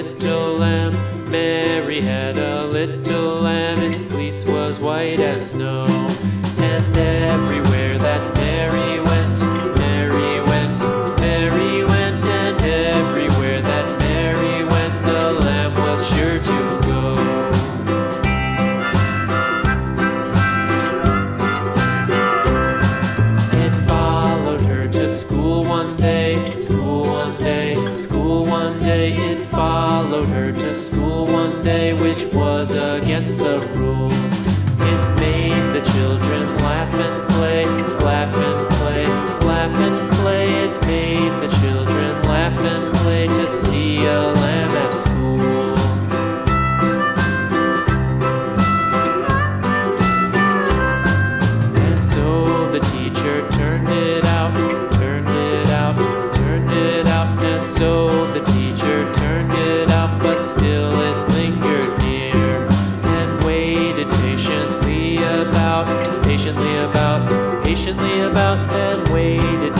little lamb. Mary had a little lamb. Its fleece was white as snow. And everywhere that Mary went, Mary went, Mary went. And everywhere that Mary went, the lamb was sure to go. It followed her to school one day, school one day, school one day. It followed her to school one day, which was against the rules. It made the children laugh and play, laugh and play, laugh and play. It made the children laugh and play to see a lamb at school. And so the teacher turned it out, turned it out, turned it out. And so the teacher turned it out, but still it lingered near and waited patiently about, patiently about, patiently about, and waited